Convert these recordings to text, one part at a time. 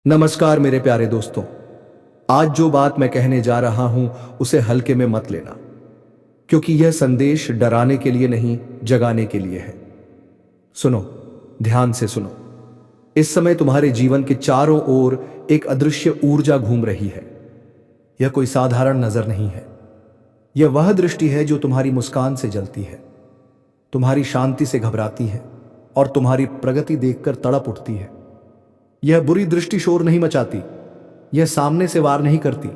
नमस्कार मेरे प्यारे दोस्तों। आज जो बात मैं कहने जा रहा हूं उसे हल्के में मत लेना, क्योंकि यह संदेश डराने के लिए नहीं, जगाने के लिए है। सुनो, ध्यान से सुनो। इस समय तुम्हारे जीवन के चारों ओर एक अदृश्य ऊर्जा घूम रही है। यह कोई साधारण नजर नहीं है। यह वह दृष्टि है जो तुम्हारी मुस्कान से जलती है, तुम्हारी शांति से घबराती है और तुम्हारी प्रगति देखकर तड़प उठती है। यह बुरी दृष्टि शोर नहीं मचाती, यह सामने से वार नहीं करती,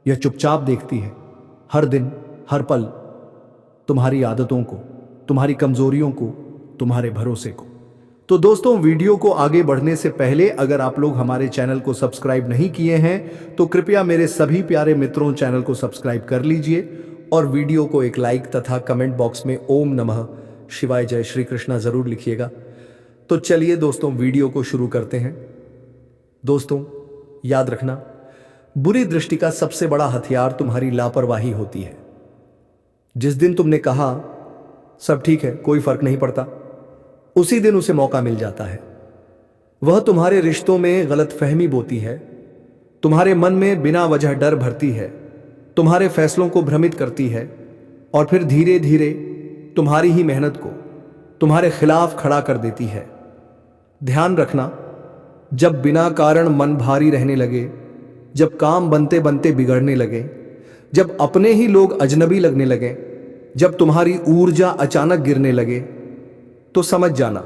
यह चुपचाप देखती है, हर दिन हर पल, तुम्हारी आदतों को, तुम्हारी कमजोरियों को, तुम्हारे भरोसे को। तो दोस्तों, वीडियो को आगे बढ़ने से पहले अगर आप लोग हमारे चैनल को सब्सक्राइब नहीं किए हैं तो कृपया मेरे सभी प्यारे मित्रों चैनल को सब्सक्राइब कर लीजिए और वीडियो को एक लाइक तथा कमेंट बॉक्स में ओम नमः शिवाय जय श्री कृष्णा जरूर लिखिएगा। तो चलिए दोस्तों, वीडियो को शुरू करते हैं। दोस्तों, याद रखना, बुरी दृष्टि का सबसे बड़ा हथियार तुम्हारी लापरवाही होती है। जिस दिन तुमने कहा सब ठीक है, कोई फर्क नहीं पड़ता, उसी दिन उसे मौका मिल जाता है। वह तुम्हारे रिश्तों में गलतफहमी बोती है, तुम्हारे मन में बिना वजह डर भरती है, तुम्हारे फैसलों को भ्रमित करती है और फिर धीरे धीरे तुम्हारी ही मेहनत को तुम्हारे खिलाफ खड़ा कर देती है। ध्यान रखना, जब बिना कारण मन भारी रहने लगे, जब काम बनते बनते बिगड़ने लगे, जब अपने ही लोग अजनबी लगने लगे, जब तुम्हारी ऊर्जा अचानक गिरने लगे, तो समझ जाना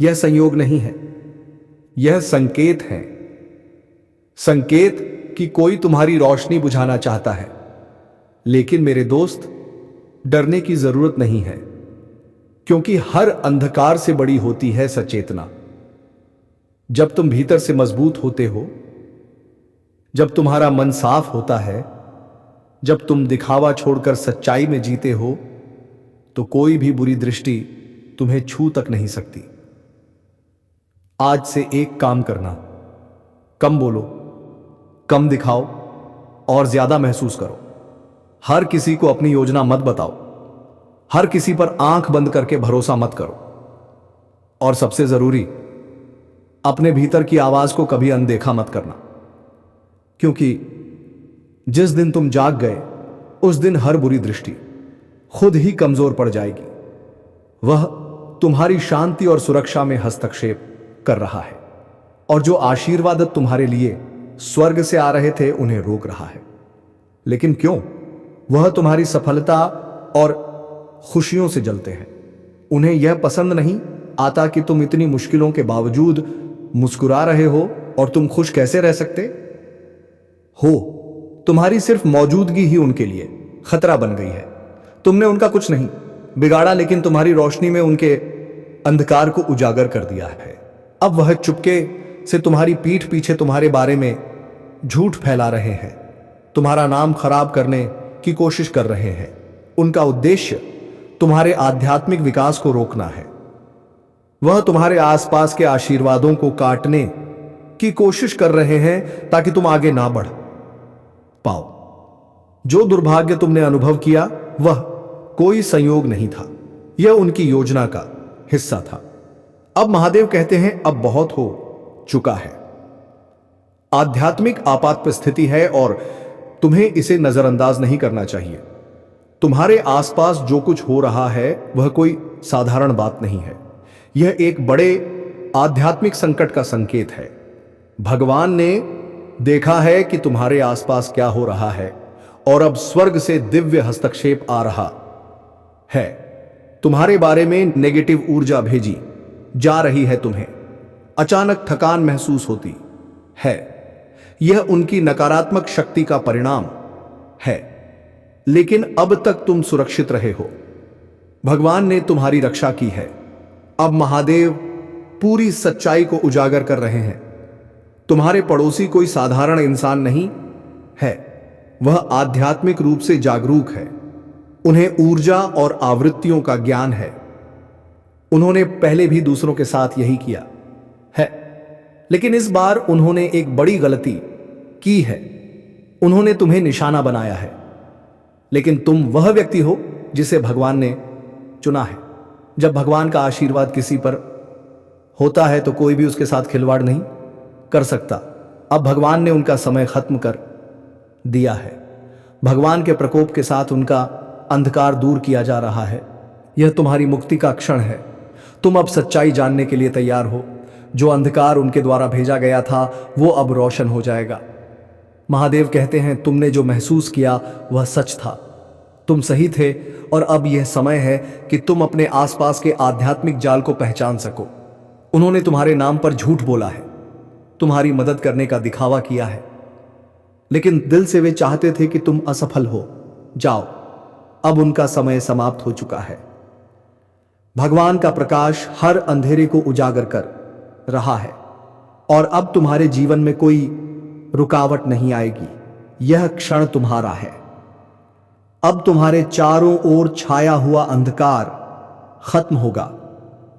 यह संयोग नहीं है, यह संकेत है। संकेत कि कोई तुम्हारी रोशनी बुझाना चाहता है। लेकिन मेरे दोस्त, डरने की जरूरत नहीं है, क्योंकि हर अंधकार से बड़ी होती है सचेतना। जब तुम भीतर से मजबूत होते हो, जब तुम्हारा मन साफ होता है, जब तुम दिखावा छोड़कर सच्चाई में जीते हो, तो कोई भी बुरी दृष्टि तुम्हें छू तक नहीं सकती। आज से एक काम करना, कम बोलो, कम दिखाओ और ज्यादा महसूस करो। हर किसी को अपनी योजना मत बताओ, हर किसी पर आंख बंद करके भरोसा मत करो और सबसे जरूरी, अपने भीतर की आवाज को कभी अनदेखा मत करना, क्योंकि जिस दिन तुम जाग गए उस दिन हर बुरी दृष्टि खुद ही कमजोर पड़ जाएगी। वह तुम्हारी शांति और सुरक्षा में हस्तक्षेप कर रहा है और जो आशीर्वाद तुम्हारे लिए स्वर्ग से आ रहे थे उन्हें रोक रहा है। लेकिन क्यों? वह तुम्हारी सफलता और खुशियों से जलते हैं। उन्हें यह पसंद नहीं आता कि तुम इतनी मुश्किलों के बावजूद मुस्कुरा रहे हो और तुम खुश कैसे रह सकते हो। तुम्हारी सिर्फ मौजूदगी ही उनके लिए खतरा बन गई है। तुमने उनका कुछ नहीं बिगाड़ा, लेकिन तुम्हारी रोशनी में उनके अंधकार को उजागर कर दिया है। अब वह चुपके से तुम्हारी पीठ पीछे तुम्हारे बारे में झूठ फैला रहे हैं, तुम्हारा नाम खराब करने की कोशिश कर रहे हैं। उनका उद्देश्य तुम्हारे आध्यात्मिक विकास को रोकना है। वह तुम्हारे आसपास के आशीर्वादों को काटने की कोशिश कर रहे हैं ताकि तुम आगे ना बढ़ पाओ। जो दुर्भाग्य तुमने अनुभव किया वह कोई संयोग नहीं था, यह उनकी योजना का हिस्सा था। अब महादेव कहते हैं अब बहुत हो चुका है। आध्यात्मिक आपात स्थिति है और तुम्हें इसे नजरअंदाज नहीं करना चाहिए। तुम्हारे आसपास जो कुछ हो रहा है वह कोई साधारण बात नहीं है, यह एक बड़े आध्यात्मिक संकट का संकेत है। भगवान ने देखा है कि तुम्हारे आसपास क्या हो रहा है और अब स्वर्ग से दिव्य हस्तक्षेप आ रहा है। तुम्हारे बारे में नेगेटिव ऊर्जा भेजी जा रही है, तुम्हें अचानक थकान महसूस होती है, यह उनकी नकारात्मक शक्ति का परिणाम है। लेकिन अब तक तुम सुरक्षित रहे हो, भगवान ने तुम्हारी रक्षा की है। अब महादेव पूरी सच्चाई को उजागर कर रहे हैं। तुम्हारे पड़ोसी कोई साधारण इंसान नहीं है, वह आध्यात्मिक रूप से जागरूक है। उन्हें ऊर्जा और आवृत्तियों का ज्ञान है। उन्होंने पहले भी दूसरों के साथ यही किया है, लेकिन इस बार उन्होंने एक बड़ी गलती की है। उन्होंने तुम्हें निशाना बनाया है, लेकिन तुम वह व्यक्ति हो जिसे भगवान ने चुना है। जब भगवान का आशीर्वाद किसी पर होता है तो कोई भी उसके साथ खिलवाड़ नहीं कर सकता। अब भगवान ने उनका समय खत्म कर दिया है। भगवान के प्रकोप के साथ उनका अंधकार दूर किया जा रहा है। यह तुम्हारी मुक्ति का क्षण है। तुम अब सच्चाई जानने के लिए तैयार हो। जो अंधकार उनके द्वारा भेजा गया था वो अब रोशन हो जाएगा। महादेव कहते हैं, तुमने जो महसूस किया वह सच था। तुम सही थे और अब यह समय है कि तुम अपने आसपास के आध्यात्मिक जाल को पहचान सको। उन्होंने तुम्हारे नाम पर झूठ बोला है, तुम्हारी मदद करने का दिखावा किया है, लेकिन दिल से वे चाहते थे कि तुम असफल हो जाओ। अब उनका समय समाप्त हो चुका है। भगवान का प्रकाश हर अंधेरे को उजागर कर रहा है और अब तुम्हारे जीवन में कोई रुकावट नहीं आएगी। यह क्षण तुम्हारा है। अब तुम्हारे चारों ओर छाया हुआ अंधकार खत्म होगा,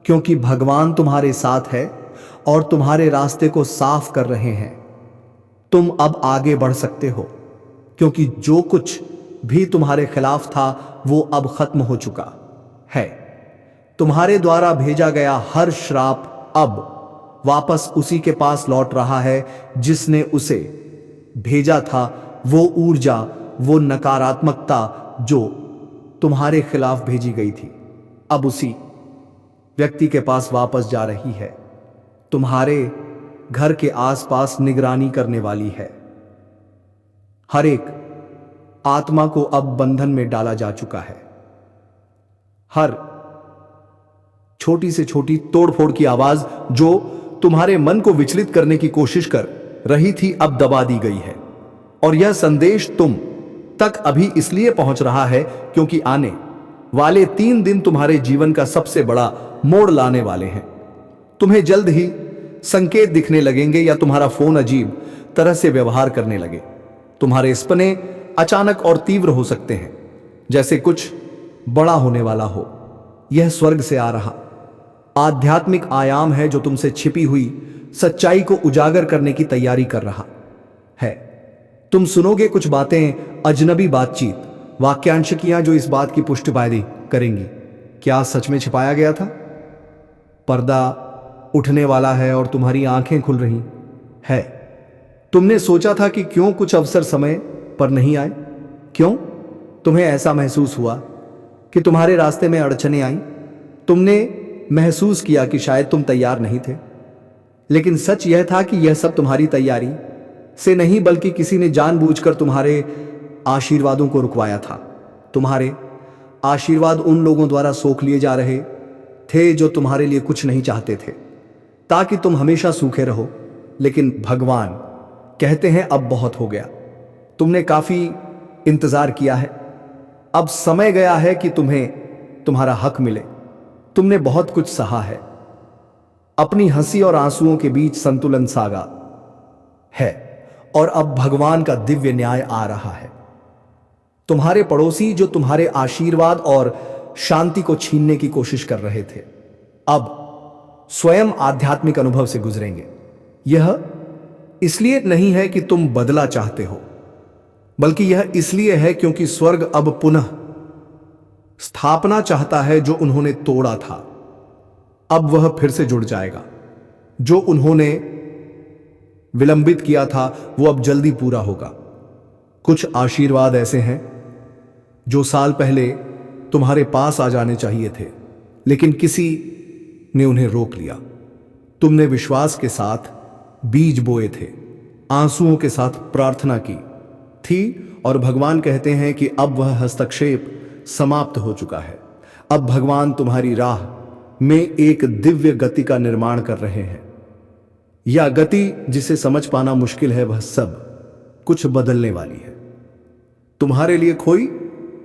क्योंकि भगवान तुम्हारे साथ है और तुम्हारे रास्ते को साफ कर रहे हैं। तुम अब आगे बढ़ सकते हो, क्योंकि जो कुछ भी तुम्हारे खिलाफ था वो अब खत्म हो चुका है। तुम्हारे द्वारा भेजा गया हर श्राप अब वापस उसी के पास लौट रहा है जिसने उसे भेजा था। वो ऊर्जा, वो नकारात्मकता जो तुम्हारे खिलाफ भेजी गई थी, अब उसी व्यक्ति के पास वापस जा रही है। तुम्हारे घर के आसपास निगरानी करने वाली है। हर एक आत्मा को अब बंधन में डाला जा चुका है। हर छोटी से छोटी तोड़फोड़ की आवाज जो तुम्हारे मन को विचलित करने की कोशिश कर रही थी अब दबा दी गई है। और यह संदेश तुम तक अभी इसलिए पहुंच रहा है क्योंकि आने वाले 3 दिन तुम्हारे जीवन का सबसे बड़ा मोड़ लाने वाले हैं। तुम्हें जल्द ही संकेत दिखने लगेंगे या तुम्हारा फोन अजीब तरह से व्यवहार करने लगे। तुम्हारे सपने अचानक और तीव्र हो सकते हैं, जैसे कुछ बड़ा होने वाला हो। यह स्वर्ग से आ रहा आध्यात्मिक आयाम है जो तुमसे छिपी हुई सच्चाई को उजागर करने की तैयारी कर रहा है। तुम सुनोगे कुछ बातें, अजनबी बातचीत, वाक्यांशिकियां जो इस बात की पुष्टिबाजी करेंगी, क्या सच में छिपाया गया था? पर्दा उठने वाला है और तुम्हारी आंखें खुल रही है। तुमने सोचा था कि क्यों कुछ अवसर समय पर नहीं आए? क्यों तुम्हें ऐसा महसूस हुआ कि तुम्हारे रास्ते में अड़चनें आई? तुमने महसूस किया कि शायद तुम तैयार नहीं थे, लेकिन सच यह था कि यह सब तुम्हारी तैयारी से नहीं बल्कि किसी ने जानबूझकर तुम्हारे आशीर्वादों को रुकवाया था। तुम्हारे आशीर्वाद उन लोगों द्वारा सोख लिए जा रहे थे जो तुम्हारे लिए कुछ नहीं चाहते थे, ताकि तुम हमेशा सूखे रहो। लेकिन भगवान कहते हैं अब बहुत हो गया। तुमने काफी इंतजार किया है। अब समय गया है कि तुम्हें तुम्हारा हक मिले। तुमने बहुत कुछ सहा है। अपनी हंसी और आंसुओं के बीच संतुलन सागा है और अब भगवान का दिव्य न्याय आ रहा है। तुम्हारे पड़ोसी जो तुम्हारे आशीर्वाद और शांति को छीनने की कोशिश कर रहे थे, अब स्वयं आध्यात्मिक अनुभव से गुजरेंगे। यह इसलिए नहीं है कि तुम बदला चाहते हो, बल्कि यह इसलिए है क्योंकि स्वर्ग अब पुनः स्थापना चाहता है। जो उन्होंने तोड़ा था अब वह फिर से जुड़ जाएगा। जो उन्होंने विलंबित किया था वो अब जल्दी पूरा होगा। कुछ आशीर्वाद ऐसे हैं जो साल पहले तुम्हारे पास आ जाने चाहिए थे, लेकिन किसी ने उन्हें रोक लिया। तुमने विश्वास के साथ बीज बोए थे, आंसुओं के साथ प्रार्थना की थी, और भगवान कहते हैं कि अब वह हस्तक्षेप समाप्त हो चुका है। अब भगवान तुम्हारी राह में एक दिव्य गति का निर्माण कर रहे हैं। यह गति जिसे समझ पाना मुश्किल है, वह सब कुछ बदलने वाली है तुम्हारे लिए खोई,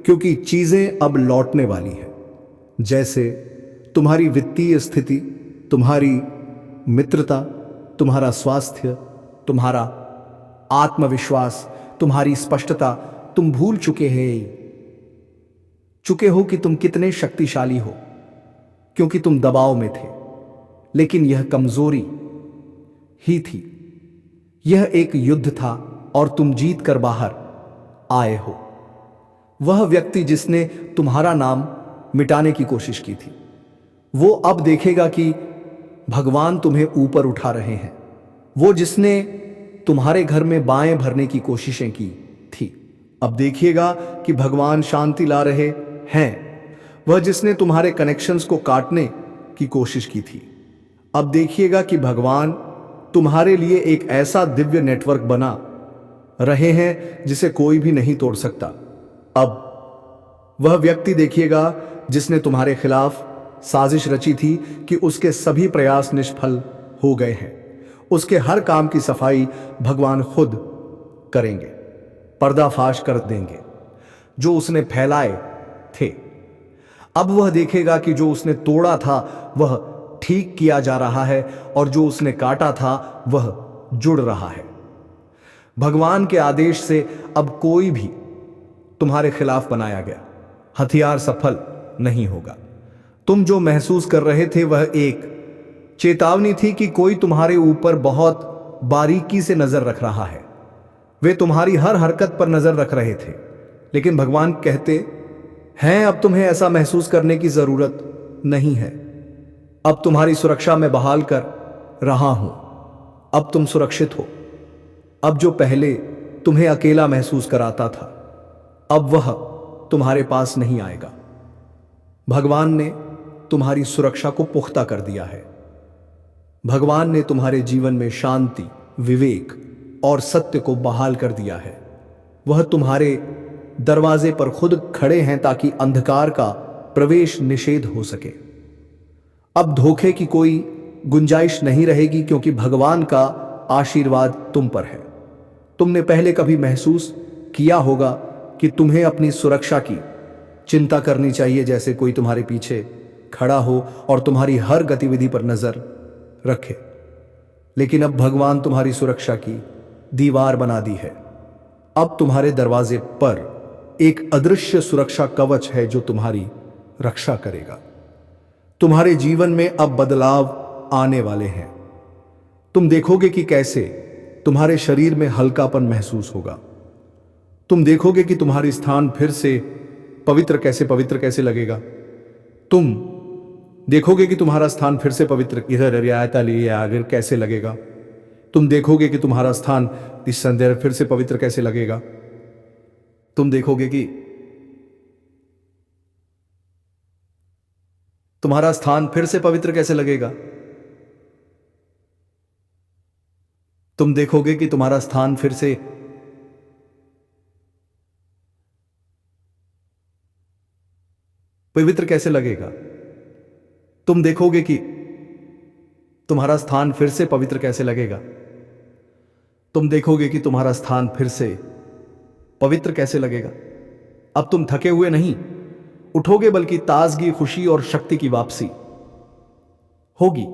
क्योंकि चीजें अब लौटने वाली है। जैसे तुम्हारी वित्तीय स्थिति, तुम्हारी मित्रता, तुम्हारा स्वास्थ्य, तुम्हारा आत्मविश्वास, तुम्हारी स्पष्टता। तुम भूल चुके हो कि तुम कितने शक्तिशाली हो, क्योंकि तुम दबाव में थे, लेकिन यह कमजोरी ही थी। यह एक युद्ध था और तुम जीत कर बाहर आए हो। वह व्यक्ति जिसने तुम्हारा नाम मिटाने की कोशिश की थी, वो अब देखेगा कि भगवान तुम्हें ऊपर उठा रहे हैं। वो जिसने तुम्हारे घर में बाएं भरने की कोशिशें की थी। अब देखिएगा कि भगवान शांति ला रहे हैं, वह जिसने तुम्हारे कनेक्शंस को काटने की कोशिश की थी। अब देखिएगा कि भगवान तुम्हारे लिए एक ऐसा दिव्य नेटवर्क बना रहे हैं जिसे कोई भी नहीं तोड़ सकता। अब वह व्यक्ति देखिएगा जिसने तुम्हारे खिलाफ साजिश रची थी कि उसके सभी प्रयास निष्फल हो गए हैं। उसके हर काम की सफाई भगवान खुद करेंगे, पर्दाफाश कर देंगे जो उसने फैलाए थे। अब वह देखेगा कि जो उसने तोड़ा था वह ठीक किया जा रहा है और जो उसने काटा था वह जुड़ रहा है। भगवान के आदेश से अब कोई भी तुम्हारे खिलाफ बनाया गया हथियार सफल नहीं होगा। तुम जो महसूस कर रहे थे वह एक चेतावनी थी कि कोई तुम्हारे ऊपर बहुत बारीकी से नजर रख रहा है। वे तुम्हारी हर हरकत पर नजर रख रहे थे, लेकिन भगवान कहते हैं अब तुम्हें ऐसा महसूस करने की जरूरत नहीं है। अब तुम्हारी सुरक्षा में बहाल कर रहा हूं। अब तुम सुरक्षित हो। अब जो पहले तुम्हें अकेला महसूस कराता था अब वह तुम्हारे पास नहीं आएगा। भगवान ने तुम्हारी सुरक्षा को पुख्ता कर दिया है। भगवान ने तुम्हारे जीवन में शांति, विवेक और सत्य को बहाल कर दिया है। वह तुम्हारे दरवाजे पर खुद खड़े हैं ताकि अंधकार का प्रवेश निषेध हो सके। अब धोखे की कोई गुंजाइश नहीं रहेगी क्योंकि भगवान का आशीर्वाद तुम पर है। तुमने पहले कभी महसूस किया होगा कि तुम्हें अपनी सुरक्षा की चिंता करनी चाहिए, जैसे कोई तुम्हारे पीछे खड़ा हो और तुम्हारी हर गतिविधि पर नजर रखे। लेकिन अब भगवान तुम्हारी सुरक्षा की दीवार बना दी है। अब तुम्हारे दरवाजे पर एक अदृश्य सुरक्षा कवच है जो तुम्हारी रक्षा करेगा। तुम्हारे जीवन में अब बदलाव आने वाले हैं। तुम देखोगे कि कैसे तुम्हारे शरीर में हल्कापन महसूस होगा। तुम देखोगे कि तुम्हारी स्थान फिर से पवित्र कैसे लगेगा। तुम देखोगे कि तुम्हारा स्थान फिर से पवित्र इधर रियायता लिए आगे कैसे लगेगा। तुम देखोगे कि तुम्हारा स्थान निस्संदेह फिर से पवित्र कैसे लगेगा। तुम देखोगे कि तुम्हारा स्थान फिर से पवित्र कैसे लगेगा। तुम देखोगे कि तुम्हारा स्थान फिर से पवित्र कैसे लगेगा। तुम देखोगे कि तुम्हारा स्थान फिर से पवित्र कैसे लगेगा। तुम देखोगे कि तुम्हारा स्थान फिर से पवित्र कैसे लगेगा। अब तुम थके हुए नहीं उठोगे बल्कि ताजगी, खुशी और शक्ति की वापसी होगी।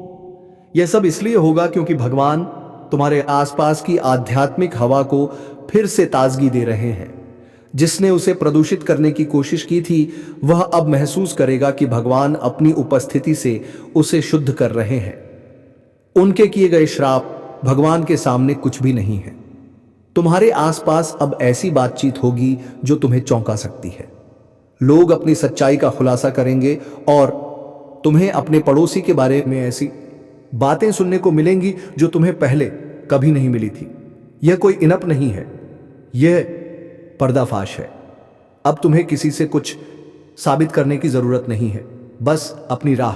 यह सब इसलिए होगा क्योंकि भगवान तुम्हारे आसपास की आध्यात्मिक हवा को फिर से ताजगी दे रहे हैं। जिसने उसे प्रदूषित करने की कोशिश की थी वह अब महसूस करेगा कि भगवान अपनी उपस्थिति से उसे शुद्ध कर रहे हैं। उनके किए गए श्राप भगवान के सामने कुछ भी नहीं है। तुम्हारे आसपास अब ऐसी बातचीत होगी जो तुम्हें चौंका सकती है। लोग अपनी सच्चाई का खुलासा करेंगे और तुम्हें अपने पड़ोसी के बारे में ऐसी बातें सुनने को मिलेंगी जो तुम्हें पहले कभी नहीं मिली थी। यह कोई इनप नहीं है, यह पर्दाफाश है। अब तुम्हें किसी से कुछ साबित करने की जरूरत नहीं है। बस अपनी राह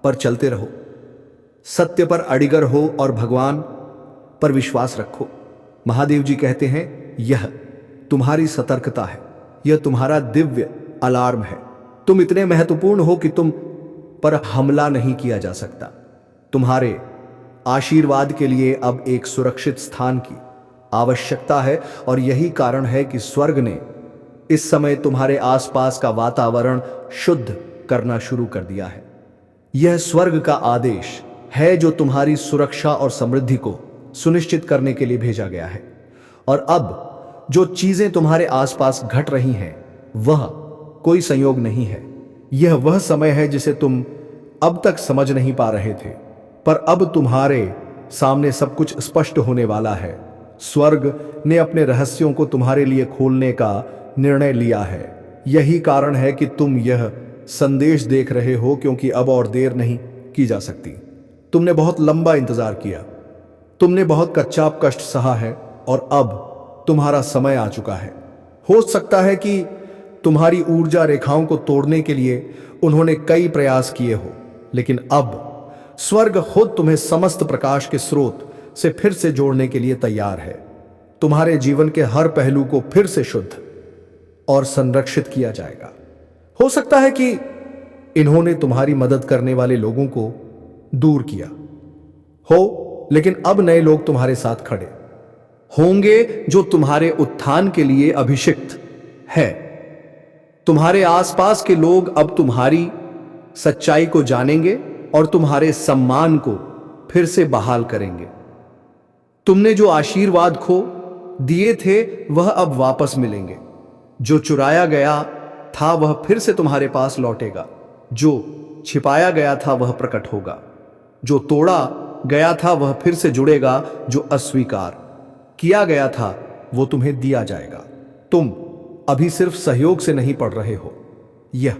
पर चलते रहो, सत्य पर अडिगर हो और भगवान पर विश्वास रखो। महादेव जी कहते हैं यह तुम्हारी सतर्कता है, यह तुम्हारा दिव्य अलार्म है। तुम इतने महत्वपूर्ण हो कि तुम पर हमला नहीं किया जा सकता। तुम्हारे आशीर्वाद के लिए अब एक सुरक्षित स्थान की आवश्यकता है और यही कारण है कि स्वर्ग ने इस समय तुम्हारे आसपास का वातावरण शुद्ध करना शुरू कर दिया है। यह स्वर्ग का आदेश है जो तुम्हारी सुरक्षा और समृद्धि को सुनिश्चित करने के लिए भेजा गया है। और अब जो चीजें तुम्हारे आसपास घट रही हैं वह कोई संयोग नहीं है। यह वह समय है जिसे तुम अब तक समझ नहीं पा रहे थे, पर अब तुम्हारे सामने सब कुछ स्पष्ट होने वाला है। स्वर्ग ने अपने रहस्यों को तुम्हारे लिए खोलने का निर्णय लिया है। यही कारण है कि तुम यह संदेश देख रहे हो, क्योंकि अब और देर नहीं की जा सकती। तुमने बहुत लंबा इंतजार किया, तुमने बहुत कच्चा कष्ट सहा है और अब तुम्हारा समय आ चुका है। हो सकता है कि तुम्हारी ऊर्जा रेखाओं को तोड़ने के लिए उन्होंने कई प्रयास किए हो, लेकिन अब स्वर्ग खुद तुम्हें समस्त प्रकाश के स्रोत से फिर से जोड़ने के लिए तैयार है। तुम्हारे जीवन के हर पहलू को फिर से शुद्ध और संरक्षित किया जाएगा। हो सकता है कि इन्होंने तुम्हारी मदद करने वाले लोगों को दूर किया हो, लेकिन अब नए लोग तुम्हारे साथ खड़े होंगे जो तुम्हारे उत्थान के लिए अभिषिक्त है। तुम्हारे आसपास के लोग अब तुम्हारी सच्चाई को जानेंगे और तुम्हारे सम्मान को फिर से बहाल करेंगे। तुमने जो आशीर्वाद खो दिए थे वह अब वापस मिलेंगे। जो चुराया गया था वह फिर से तुम्हारे पास लौटेगा। जो छिपाया गया था वह प्रकट होगा। जो तोड़ा गया था वह फिर से जुड़ेगा। जो अस्वीकार किया गया था वो तुम्हें दिया जाएगा। तुम अभी सिर्फ सहयोग से नहीं पढ़ रहे हो। यह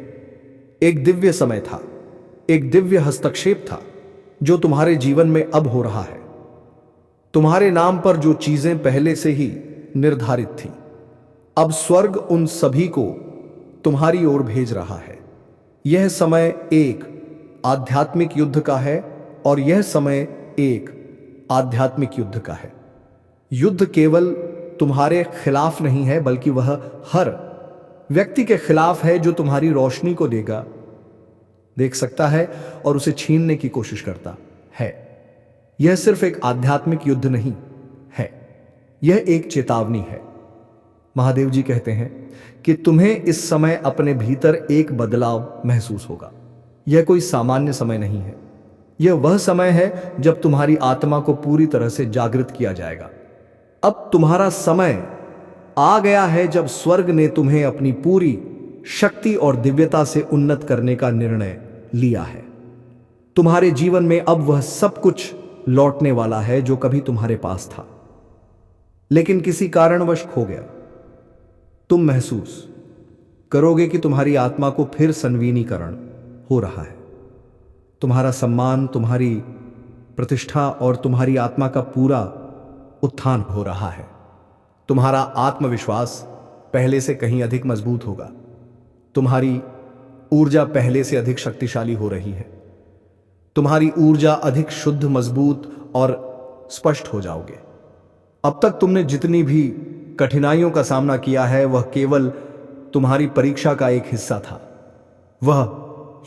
एक दिव्य समय था, एक दिव्य हस्तक्षेप था जो तुम्हारे जीवन में अब हो रहा है। तुम्हारे नाम पर जो चीजें पहले से ही निर्धारित थी, अब स्वर्ग उन सभी को तुम्हारी ओर भेज रहा है। यह समय एक आध्यात्मिक युद्ध का है और यह समय एक आध्यात्मिक युद्ध का है। युद्ध केवल तुम्हारे खिलाफ नहीं है, बल्कि वह हर व्यक्ति के खिलाफ है जो तुम्हारी रोशनी को देख सकता है और उसे छीनने की कोशिश करता है। यह सिर्फ एक आध्यात्मिक युद्ध नहीं है, यह एक चेतावनी है। महादेव जी कहते हैं कि तुम्हें इस समय अपने भीतर एक बदलाव महसूस होगा। यह कोई सामान्य समय नहीं है, यह वह समय है जब तुम्हारी आत्मा को पूरी तरह से जागृत किया जाएगा। अब तुम्हारा समय आ गया है जब स्वर्ग ने तुम्हें अपनी पूरी शक्ति और दिव्यता से उन्नत करने का निर्णय लिया है। तुम्हारे जीवन में अब वह सब कुछ लौटने वाला है जो कभी तुम्हारे पास था, लेकिन किसी कारणवश खो गया। तुम महसूस करोगे कि तुम्हारी आत्मा को फिर संवीनीकरण हो रहा है। तुम्हारा सम्मान, तुम्हारी प्रतिष्ठा और तुम्हारी आत्मा का पूरा उत्थान हो रहा है। तुम्हारा आत्मविश्वास पहले से कहीं अधिक मजबूत होगा। तुम्हारी ऊर्जा पहले से अधिक शक्तिशाली हो रही है। तुम्हारी ऊर्जा अधिक शुद्ध, मजबूत और स्पष्ट हो जाओगे। अब तक तुमने जितनी भी कठिनाइयों का सामना किया है वह केवल तुम्हारी परीक्षा का एक हिस्सा था। वह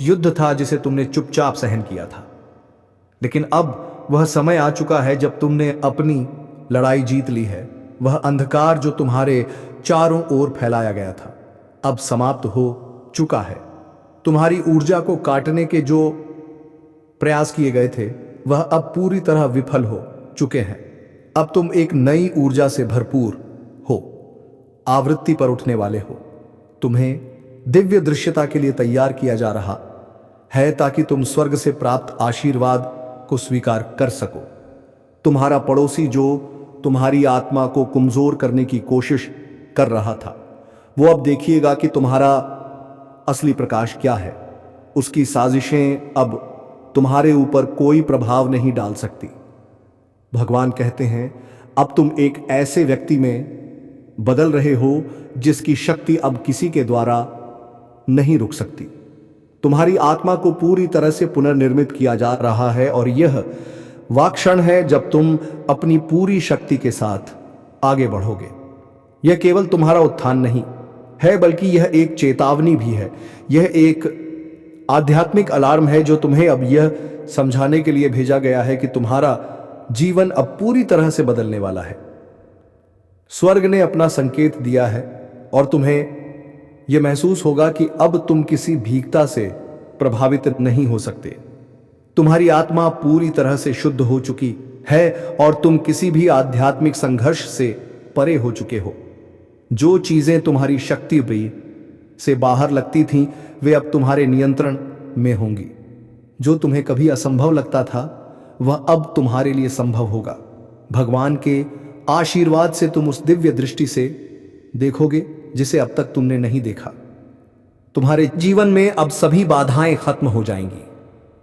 युद्ध था जिसे तुमने चुपचाप सहन किया था, लेकिन अब वह समय आ चुका है जब तुमने अपनी लड़ाई जीत ली है। वह अंधकार जो तुम्हारे चारों ओर फैलाया गया था अब समाप्त हो चुका है। तुम्हारी ऊर्जा को काटने के जो प्रयास किए गए थे वह अब पूरी तरह विफल हो चुके हैं। अब तुम एक नई ऊर्जा से भरपूर हो, आवृत्ति पर उठने वाले हो। तुम्हें दिव्य दृश्यता के लिए तैयार किया जा रहा है ताकि तुम स्वर्ग से प्राप्त आशीर्वाद को स्वीकार कर सको। तुम्हारा पड़ोसी जो तुम्हारी आत्मा को कमजोर करने की कोशिश कर रहा था, वो अब देखिएगा कि तुम्हारा असली प्रकाश क्या है। उसकी साजिशें अब तुम्हारे ऊपर कोई प्रभाव नहीं डाल सकती। भगवान कहते हैं अब तुम एक ऐसे व्यक्ति में बदल रहे हो जिसकी शक्ति अब किसी के द्वारा नहीं रुक सकती। तुम्हारी आत्मा को पूरी तरह से पुनर्निर्मित किया जा रहा है और यह वह क्षण है जब तुम अपनी पूरी शक्ति के साथ आगे बढ़ोगे। यह केवल तुम्हारा उत्थान नहीं है, बल्कि यह एक चेतावनी भी है। यह एक आध्यात्मिक अलार्म है जो तुम्हें अब यह समझाने के लिए भेजा गया है कि तुम्हारा जीवन अब पूरी तरह से बदलने वाला है। स्वर्ग ने अपना संकेत दिया है और तुम्हें यह महसूस होगा कि अब तुम किसी भीखता से प्रभावित नहीं हो सकते। तुम्हारी आत्मा पूरी तरह से शुद्ध हो चुकी है और तुम किसी भी आध्यात्मिक संघर्ष से परे हो चुके हो। जो चीजें तुम्हारी शक्ति से बाहर लगती थीं, वे अब तुम्हारे नियंत्रण में होंगी। जो तुम्हें कभी असंभव लगता था वह अब तुम्हारे लिए संभव होगा। भगवान के आशीर्वाद से तुम उस दिव्य दृष्टि से देखोगे जिसे अब तक तुमने नहीं देखा। तुम्हारे जीवन में अब सभी बाधाएं खत्म हो जाएंगी।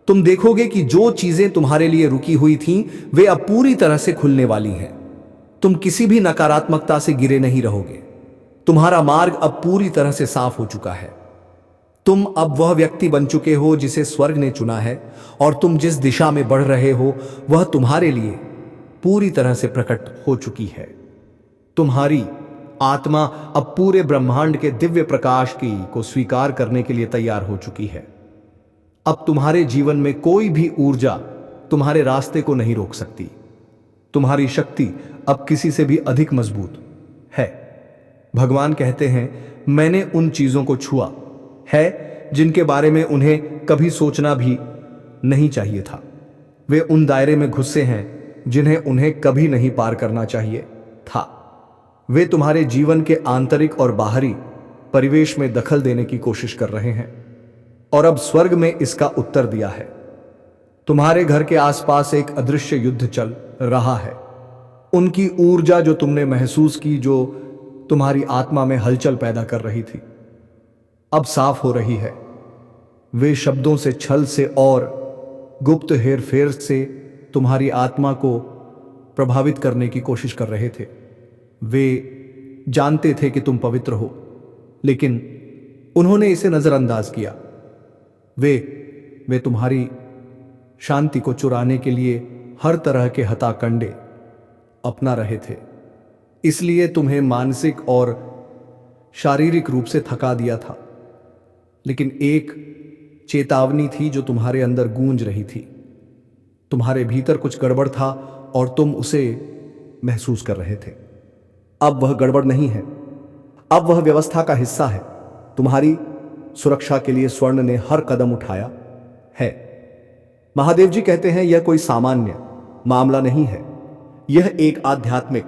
तुम देखोगे कि जो चीजें तुम्हारे लिए रुकी हुई थीं, वे अब पूरी तरह से खुलने वाली हैं। तुम किसी भी नकारात्मकता से घिरे नहीं रहोगे। तुम्हारा मार्ग अब पूरी तरह से साफ हो चुका है। तुम अब वह व्यक्ति बन चुके हो जिसे स्वर्ग ने चुना है, और तुम जिस दिशा में बढ़ रहे हो वह तुम्हारे लिए पूरी तरह से प्रकट हो चुकी है। तुम्हारी आत्मा अब पूरे ब्रह्मांड के दिव्य प्रकाश की को स्वीकार करने के लिए तैयार हो चुकी है। अब तुम्हारे जीवन में कोई भी ऊर्जा तुम्हारे रास्ते को नहीं रोक सकती। तुम्हारी शक्ति अब किसी से भी अधिक मजबूत है। भगवान कहते हैं, मैंने उन चीजों को छुआ है जिनके बारे में उन्हें कभी सोचना भी नहीं चाहिए था। वे उन दायरे में घुसे हैं जिन्हें उन्हें कभी नहीं पार करना चाहिए था। वे तुम्हारे जीवन के आंतरिक और बाहरी परिवेश में दखल देने की कोशिश कर रहे हैं, और अब स्वर्ग में इसका उत्तर दिया है। तुम्हारे घर के आसपास एक अदृश्य युद्ध चल रहा है। उनकी ऊर्जा जो तुमने महसूस की, जो तुम्हारी आत्मा में हलचल पैदा कर रही थी, अब साफ हो रही है। वे शब्दों से, छल से और गुप्त हेरफेर से तुम्हारी आत्मा को प्रभावित करने की कोशिश कर रहे थे। वे जानते थे कि तुम पवित्र हो, लेकिन उन्होंने इसे नजरअंदाज किया। वे तुम्हारी शांति को चुराने के लिए हर तरह के हथाकंडे अपना रहे थे। इसलिए तुम्हें मानसिक और शारीरिक रूप से थका दिया था। लेकिन एक चेतावनी थी जो तुम्हारे अंदर गूंज रही थी। तुम्हारे भीतर कुछ गड़बड़ था और तुम उसे महसूस कर रहे थे। अब वह गड़बड़ नहीं है, अब वह व्यवस्था का हिस्सा है। तुम्हारी सुरक्षा के लिए स्वर्ण ने हर कदम उठाया है। महादेव जी कहते हैं, यह कोई सामान्य मामला नहीं है, यह एक आध्यात्मिक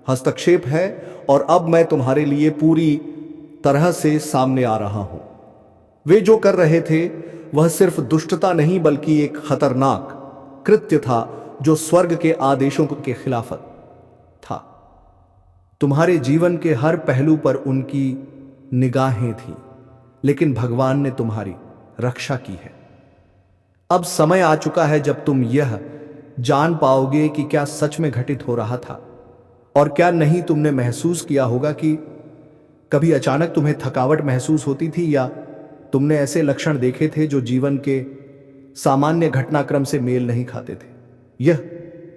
हस्तक्षेप है, और अब मैं तुम्हारे लिए पूरी तरह से सामने आ रहा हूं। वे जो कर रहे थे वह सिर्फ दुष्टता नहीं, बल्कि एक खतरनाक कृत्य था जो स्वर्ग के आदेशों के खिलाफ था। तुम्हारे जीवन के हर पहलू पर उनकी निगाहें थीं, लेकिन भगवान ने तुम्हारी रक्षा की है। अब समय आ चुका है जब तुम यह जान पाओगे कि क्या सच में घटित हो रहा था और क्या नहीं। तुमने महसूस किया होगा कि कभी अचानक तुम्हें थकावट महसूस होती थी, या तुमने ऐसे लक्षण देखे थे जो जीवन के सामान्य घटनाक्रम से मेल नहीं खाते थे। यह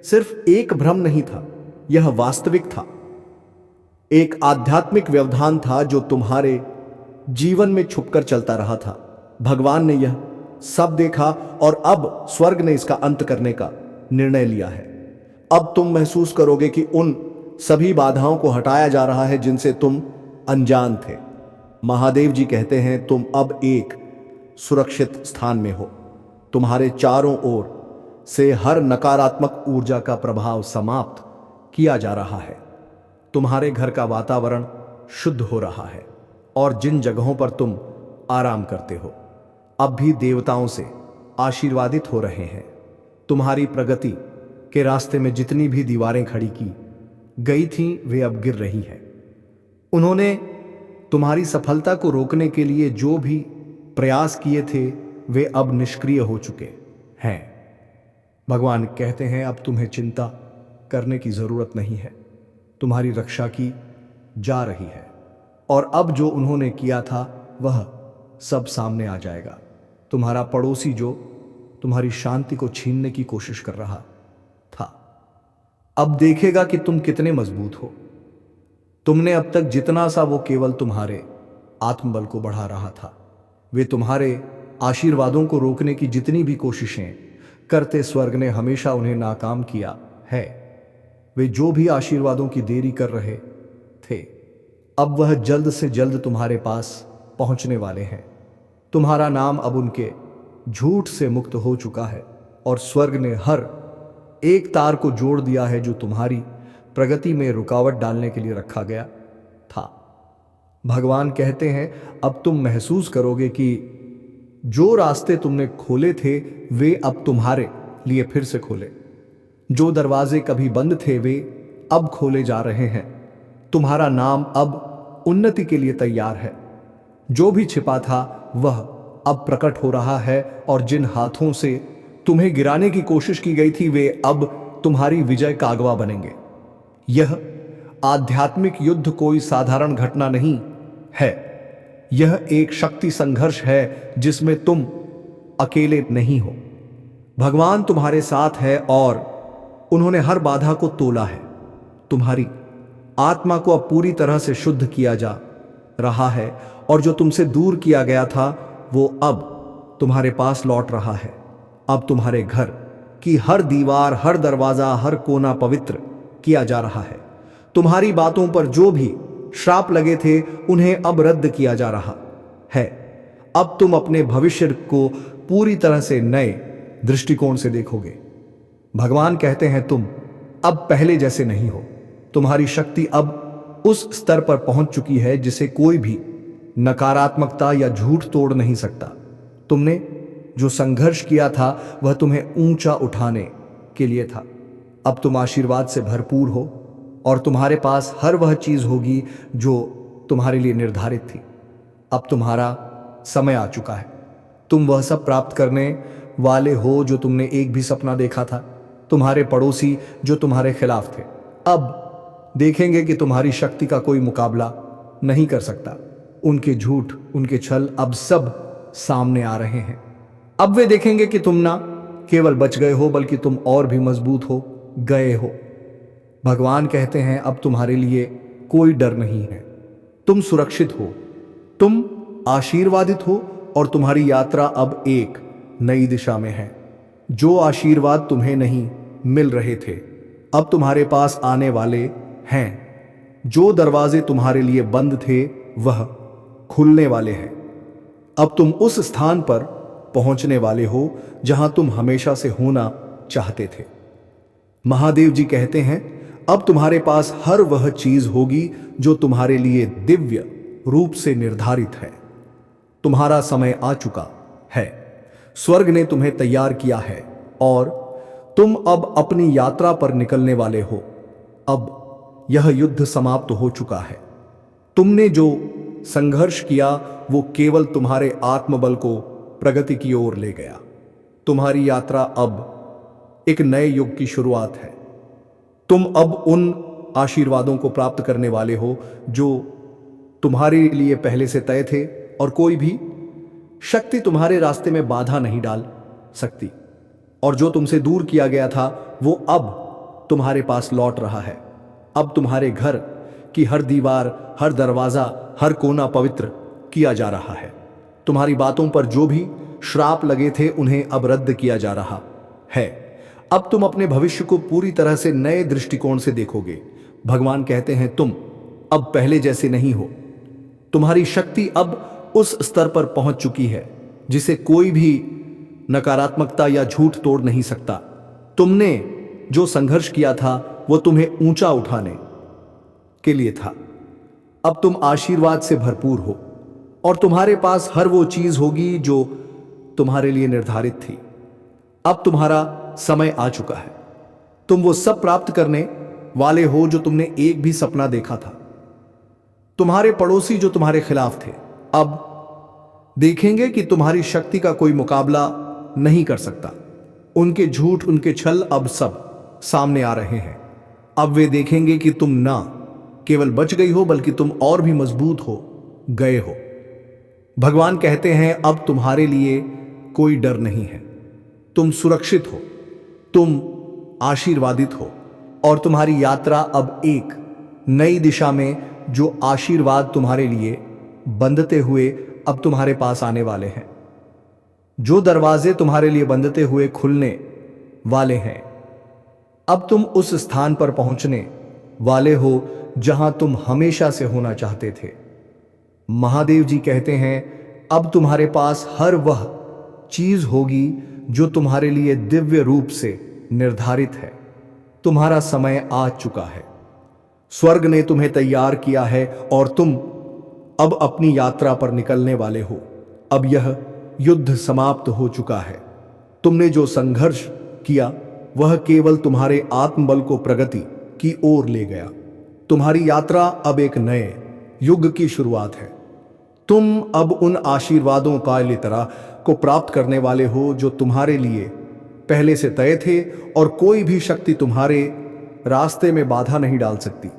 सिर्फ एक भ्रम नहीं था, यह वास्तविक था। एक आध्यात्मिक व्यवधान था जो तुम्हारे जीवन में छुपकर चलता रहा था। भगवान ने यह सब देखा और अब स्वर्ग ने इसका अंत करने का निर्णय लिया है। अब तुम महसूस करोगे कि उन सभी बाधाओं को हटाया जा रहा है जिनसे तुम अनजान थे। महादेव जी कहते हैं, तुम अब एक सुरक्षित स्थान में हो। तुम्हारे चारों ओर से हर नकारात्मक ऊर्जा का प्रभाव समाप्त किया जा रहा है। तुम्हारे घर का वातावरण शुद्ध हो रहा है, और जिन जगहों पर तुम आराम करते हो अब भी देवताओं से आशीर्वादित हो रहे हैं। तुम्हारी प्रगति के रास्ते में जितनी भी दीवारें खड़ी की गई थीं, वे अब गिर रही हैं। उन्होंने तुम्हारी सफलता को रोकने के लिए जो भी प्रयास किए थे, वे अब निष्क्रिय हो चुके हैं। भगवान कहते हैं, अब तुम्हें चिंता करने की जरूरत नहीं है। तुम्हारी रक्षा की जा रही है, और अब जो उन्होंने किया था वह सब सामने आ जाएगा। तुम्हारा पड़ोसी जो तुम्हारी शांति को छीनने की कोशिश कर रहा था, अब देखेगा कि तुम कितने मजबूत हो। तुमने अब तक जितना सा, वो केवल तुम्हारे आत्मबल को बढ़ा रहा था। वे तुम्हारे आशीर्वादों को रोकने की जितनी भी कोशिशें करते, स्वर्ग ने हमेशा उन्हें नाकाम किया है। वे जो भी आशीर्वादों की देरी कर रहे थे, अब वह जल्द से जल्द तुम्हारे पास पहुंचने वाले हैं। तुम्हारा नाम अब उनके झूठ से मुक्त हो चुका है, और स्वर्ग ने हर एक तार को जोड़ दिया है जो तुम्हारी प्रगति में रुकावट डालने के लिए रखा गया था। भगवान कहते हैं, अब तुम महसूस करोगे कि जो रास्ते तुमने खोले थे, वे अब तुम्हारे लिए फिर से खोले। जो दरवाजे कभी बंद थे, वे अब खोले जा रहे हैं। तुम्हारा नाम अब उन्नति के लिए तैयार है। जो भी छिपा था, वह अब प्रकट हो रहा है और जिन हाथों से तुम्हें गिराने की कोशिश की गई थी वे अब तुम्हारी विजय का अगवा बनेंगे। यह आध्यात्मिक युद्ध कोई साधारण घटना नहीं है, यह एक शक्ति संघर्ष है जिसमें तुम अकेले नहीं हो। भगवान तुम्हारे साथ है और उन्होंने हर बाधा को तोला है। तुम्हारी आत्मा को अब पूरी तरह से शुद्ध किया जा रहा है और जो तुमसे दूर किया गया था वो अब तुम्हारे पास लौट रहा है। अब तुम्हारे घर की हर दीवार, हर दरवाजा, हर कोना पवित्र किया जा रहा है। तुम्हारी बातों पर जो भी श्राप लगे थे उन्हें अब रद्द किया जा रहा है। अब तुम अपने भविष्य को पूरी तरह से नए दृष्टिकोण से देखोगे। भगवान कहते हैं तुम अब पहले जैसे नहीं हो। तुम्हारी शक्ति अब उस स्तर पर पहुंच चुकी है जिसे कोई भी नकारात्मकता या झूठ तोड़ नहीं सकता। तुमने जो संघर्ष किया था वह तुम्हें ऊंचा उठाने के लिए था। अब तुम आशीर्वाद से भरपूर हो और तुम्हारे पास हर वह चीज होगी जो तुम्हारे लिए निर्धारित थी। अब तुम्हारा समय आ चुका है। तुम वह सब प्राप्त करने वाले हो जो तुमने एक भी सपना देखा था। तुम्हारे पड़ोसी जो तुम्हारे खिलाफ थे अब देखेंगे कि तुम्हारी शक्ति का कोई मुकाबला नहीं कर सकता। उनके झूठ, उनके छल अब सब सामने आ रहे हैं। अब वे देखेंगे कि तुम ना केवल बच गए हो बल्कि तुम और भी मजबूत हो गए हो। भगवान कहते हैं अब तुम्हारे लिए कोई डर नहीं है। तुम सुरक्षित हो, तुम आशीर्वादित हो और तुम्हारी यात्रा अब एक नई दिशा में है। जो आशीर्वाद तुम्हें नहीं मिल रहे थे अब तुम्हारे पास आने वाले हैं। जो दरवाजे तुम्हारे लिए बंद थे वह खुलने वाले हैं। अब तुम उस स्थान पर पहुंचने वाले हो जहां तुम हमेशा से होना चाहते थे। महादेव जी कहते हैं अब तुम्हारे पास हर वह चीज होगी जो तुम्हारे लिए दिव्य रूप से निर्धारित है। तुम्हारा समय आ चुका है। स्वर्ग ने तुम्हें तैयार किया है और तुम अब अपनी यात्रा पर निकलने वाले हो। अब यह युद्ध समाप्त हो चुका है। तुमने जो संघर्ष किया वो केवल तुम्हारे आत्मबल को प्रगति की ओर ले गया। तुम्हारी यात्रा अब एक नए युग की शुरुआत है। तुम अब उन आशीर्वादों को प्राप्त करने वाले हो जो तुम्हारे लिए पहले से तय थे और कोई भी शक्ति तुम्हारे रास्ते में बाधा नहीं डाल सकती। और जो तुमसे दूर किया गया था वो अब तुम्हारे पास लौट रहा है। अब तुम्हारे घर की हर दीवार, हर दरवाजा, हर कोना पवित्र किया जा रहा है। तुम्हारी बातों पर जो भी श्राप लगे थे उन्हें अब रद्द किया जा रहा है। अब तुम अपने भविष्य को पूरी तरह से नए दृष्टिकोण से देखोगे। भगवान कहते हैं तुम अब पहले जैसे नहीं हो। तुम्हारी शक्ति अब उस स्तर पर पहुंच चुकी है जिसे कोई भी नकारात्मकता या झूठ तोड़ नहीं सकता। तुमने जो संघर्ष किया था वो तुम्हें ऊंचा उठाने के लिए था। अब तुम आशीर्वाद से भरपूर हो और तुम्हारे पास हर वो चीज होगी जो तुम्हारे लिए निर्धारित थी। अब तुम्हारा समय आ चुका है। तुम वो सब प्राप्त करने वाले हो जो तुमने एक भी सपना देखा था। तुम्हारे पड़ोसी जो तुम्हारे खिलाफ थे अब देखेंगे कि तुम्हारी शक्ति का कोई मुकाबला नहीं कर सकता। उनके झूठ, उनके छल अब सब सामने आ रहे हैं। अब वे देखेंगे कि तुम ना केवल बच गई हो बल्कि तुम और भी मजबूत हो गए हो। भगवान कहते हैं अब तुम्हारे लिए कोई डर नहीं है। तुम सुरक्षित हो, तुम आशीर्वादित हो और तुम्हारी यात्रा अब एक नई दिशा में जो आशीर्वाद तुम्हारे लिए बंधते हुए अब तुम्हारे पास आने वाले हैं। जो दरवाजे तुम्हारे लिए बंधते हुए खुलने वाले हैं। अब तुम उस स्थान पर पहुंचने वाले हो जहां तुम हमेशा से होना चाहते थे। महादेव जी कहते हैं अब तुम्हारे पास हर वह चीज होगी जो तुम्हारे लिए दिव्य रूप से निर्धारित है। तुम्हारा समय आ चुका है। स्वर्ग ने तुम्हें तैयार किया है और तुम अब अपनी यात्रा पर निकलने वाले हो। अब यह युद्ध समाप्त हो चुका है। तुमने जो संघर्ष किया वह केवल तुम्हारे आत्मबल को प्रगति की ओर ले गया। तुम्हारी यात्रा अब एक नए युग की शुरुआत है। तुम अब उन आशीर्वादों का लितरा को प्राप्त करने वाले हो जो तुम्हारे लिए पहले से तय थे, और कोई भी शक्ति तुम्हारे रास्ते में बाधा नहीं डाल सकती।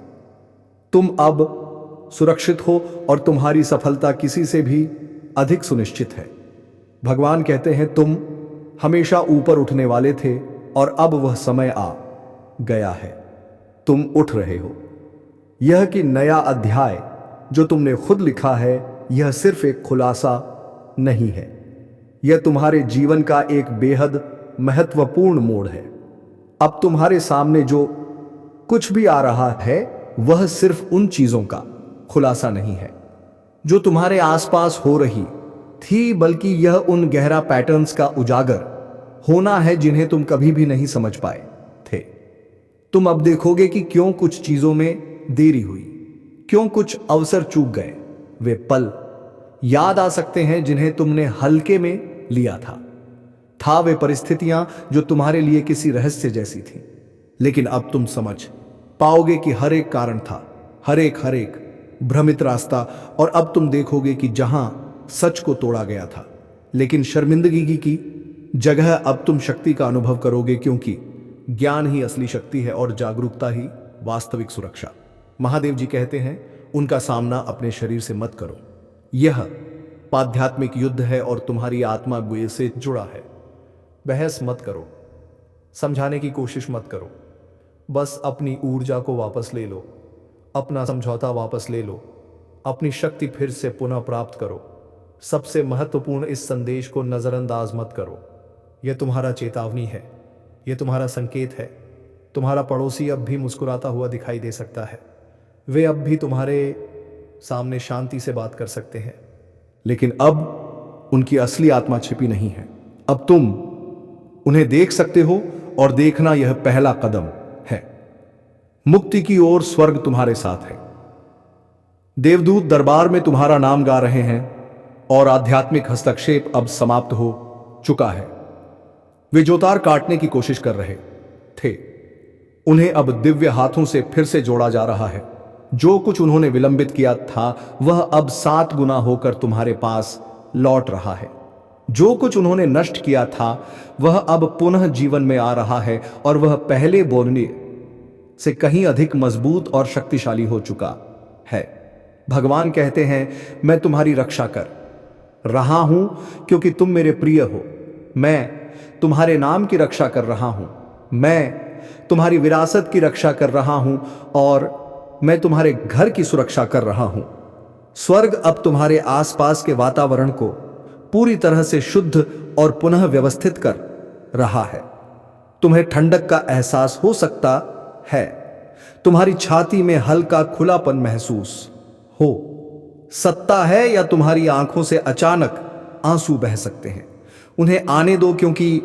तुम अब सुरक्षित हो और तुम्हारी सफलता किसी से भी अधिक सुनिश्चित है। भगवान कहते हैं तुम हमेशा ऊपर उठने वाले थे और अब वह समय आ गया है, तुम उठ रहे हो। यह कि नया अध्याय जो तुमने खुद लिखा है, यह सिर्फ एक खुलासा नहीं है, यह तुम्हारे जीवन का एक बेहद महत्वपूर्ण मोड़ है। अब तुम्हारे सामने जो कुछ भी आ रहा है वह सिर्फ उन चीजों का खुलासा नहीं है जो तुम्हारे आसपास हो रही थी, बल्कि यह उन गहरा पैटर्न्स का उजागर होना है जिन्हें तुम कभी भी नहीं समझ पाए थे। तुम अब देखोगे कि क्यों कुछ चीजों में देरी हुई, क्यों कुछ अवसर चूक गए। वे पल याद आ सकते हैं जिन्हें तुमने हल्के में लिया था वे परिस्थितियां जो तुम्हारे लिए किसी रहस्य जैसी थी। लेकिन अब तुम समझ पाओगे कि हर एक कारण था, हर एक भ्रमित रास्ता। और अब तुम देखोगे कि जहां सच को तोड़ा गया था, लेकिन शर्मिंदगी की जगह अब तुम शक्ति का अनुभव करोगे, क्योंकि ज्ञान ही असली शक्ति है और जागरूकता ही वास्तविक सुरक्षा। महादेव जी कहते हैं उनका सामना अपने शरीर से मत करो। यह आध्यात्मिक युद्ध है और तुम्हारी आत्मा से जुड़ा है। बहस मत करो, समझाने की कोशिश मत करो, बस अपनी ऊर्जा को वापस ले लो, अपना समझौता वापस ले लो, अपनी शक्ति फिर से पुनः प्राप्त करो। सबसे महत्वपूर्ण, इस संदेश को नजरअंदाज मत करो। यह तुम्हारा चेतावनी है, यह तुम्हारा संकेत है। तुम्हारा पड़ोसी अब भी मुस्कुराता हुआ दिखाई दे सकता है, वे अब भी तुम्हारे सामने शांति से बात कर सकते हैं, लेकिन अब उनकी असली आत्मा छिपी नहीं है। अब तुम उन्हें देख सकते हो, और देखना यह पहला कदम है मुक्ति की ओर। स्वर्ग तुम्हारे साथ है, देवदूत दरबार में तुम्हारा नाम गा रहे हैं, और आध्यात्मिक हस्तक्षेप अब समाप्त हो चुका है। वे जो तार काटने की कोशिश कर रहे थे, उन्हें अब दिव्य हाथों से फिर से जोड़ा जा रहा है। जो कुछ उन्होंने विलंबित किया था वह अब 7 गुना होकर तुम्हारे पास लौट रहा है। जो कुछ उन्होंने नष्ट किया था वह अब पुनः जीवन में आ रहा है, और वह पहले बोलने से कहीं अधिक मजबूत और शक्तिशाली हो चुका है। भगवान कहते हैं मैं तुम्हारी रक्षा कर रहा हूं क्योंकि तुम मेरे प्रिय हो। मैं तुम्हारे नाम की रक्षा कर रहा हूं, मैं तुम्हारी विरासत की रक्षा कर रहा हूं, और मैं तुम्हारे घर की सुरक्षा कर रहा हूं। स्वर्ग अब तुम्हारे आसपास के वातावरण को पूरी तरह से शुद्ध और पुनः व्यवस्थित कर रहा है। तुम्हें ठंडक का एहसास हो सकता है, तुम्हारी छाती में हल्का खुलापन महसूस हो सकता है, या तुम्हारी आंखों से अचानक आंसू बह सकते हैं। उन्हें आने दो, क्योंकि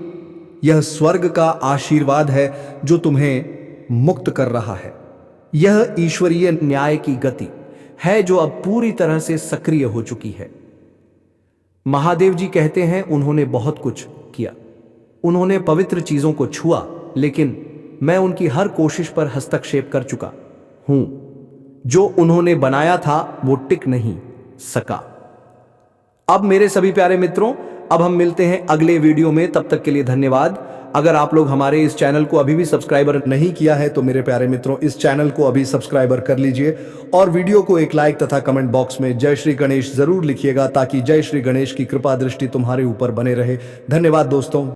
यह स्वर्ग का आशीर्वाद है जो तुम्हें मुक्त कर रहा है। यह ईश्वरीय न्याय की गति है जो अब पूरी तरह से सक्रिय हो चुकी है। महादेव जी कहते हैं उन्होंने बहुत कुछ किया, उन्होंने पवित्र चीजों को छुआ, लेकिन मैं उनकी हर कोशिश पर हस्तक्षेप कर चुका हूं। जो उन्होंने बनाया था वो टिक नहीं सका। अब मेरे सभी प्यारे मित्रों, अब हम मिलते हैं अगले वीडियो में। तब तक के लिए धन्यवाद। अगर आप लोग हमारे इस चैनल को अभी भी सब्सक्राइबर नहीं किया है तो मेरे प्यारे मित्रों, इस चैनल को अभी सब्सक्राइबर कर लीजिए, और वीडियो को एक लाइक तथा कमेंट बॉक्स में जय श्री गणेश जरूर लिखिएगा, ताकि जय श्री गणेश की कृपा दृष्टि तुम्हारे ऊपर बने रहे। धन्यवाद दोस्तों।